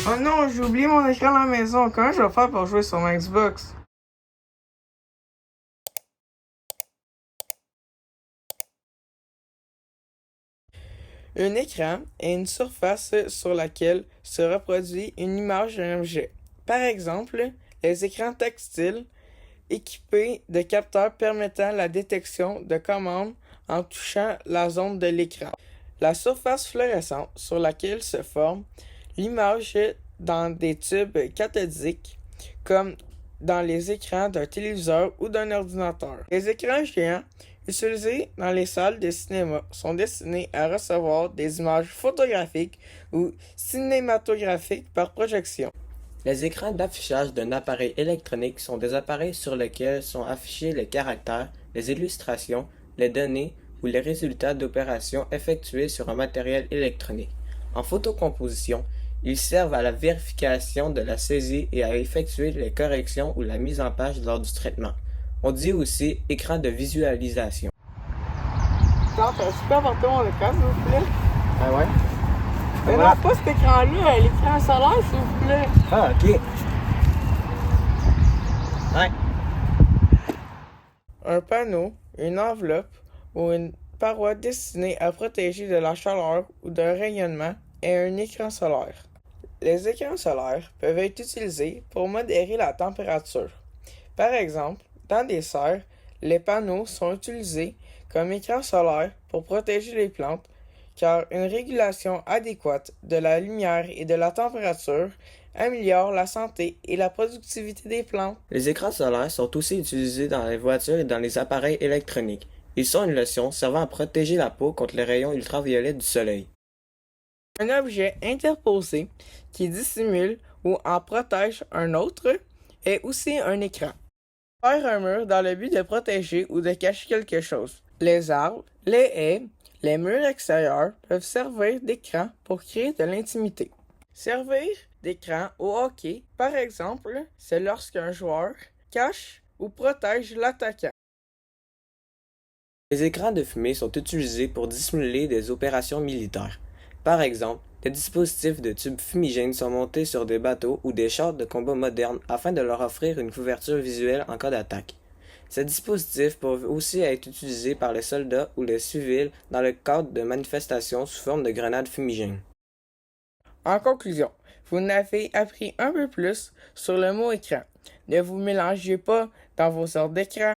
Oh non, j'ai oublié mon écran à la maison. Comment je vais faire pour jouer sur ma Xbox? Un écran est une surface sur laquelle se reproduit une image d'un objet. Par exemple, les écrans tactiles équipés de capteurs permettant la détection de commandes en touchant la zone de l'écran. La surface fluorescente sur laquelle se forme l'image dans des tubes cathodiques, comme dans les écrans d'un téléviseur ou d'un ordinateur. Les écrans géants utilisés dans les salles de cinéma sont destinés à recevoir des images photographiques ou cinématographiques par projection. Les écrans d'affichage d'un appareil électronique sont des appareils sur lesquels sont affichés les caractères, les illustrations, les données ou les résultats d'opérations effectuées sur un matériel électronique. En photocomposition, ils servent à la vérification de la saisie et à effectuer les corrections ou la mise en page lors du traitement. On dit aussi écran de visualisation. Attends, tu peux apporter mon écran, s'il vous plaît? Ah ouais? Mais non, pas cet écran-là, l'écran solaire, s'il vous plaît. Ah, ok. Ouais. Un panneau, une enveloppe ou une paroi destinée à protéger de la chaleur ou d'un rayonnement est un écran solaire. Les écrans solaires peuvent être utilisés pour modérer la température. Par exemple, dans des serres, les panneaux sont utilisés comme écran solaire pour protéger les plantes, car une régulation adéquate de la lumière et de la température améliore la santé et la productivité des plantes. Les écrans solaires sont aussi utilisés dans les voitures et dans les appareils électroniques. Ils sont une lotion servant à protéger la peau contre les rayons ultraviolets du soleil. Un objet interposé qui dissimule ou en protège un autre est aussi un écran. Faire un mur dans le but de protéger ou de cacher quelque chose. Les arbres, les haies, les murs extérieurs peuvent servir d'écran pour créer de l'intimité. Servir d'écran au hockey, par exemple, c'est lorsqu'un joueur cache ou protège l'attaquant. Les écrans de fumée sont utilisés pour dissimuler des opérations militaires. Par exemple, des dispositifs de tubes fumigènes sont montés sur des bateaux ou des chars de combat modernes afin de leur offrir une couverture visuelle en cas d'attaque. Ces dispositifs peuvent aussi être utilisés par les soldats ou les civils dans le cadre de manifestations sous forme de grenades fumigènes. En conclusion, vous n'avez appris un peu plus sur le mot écran. Ne vous mélangez pas dans vos sortes d'écran.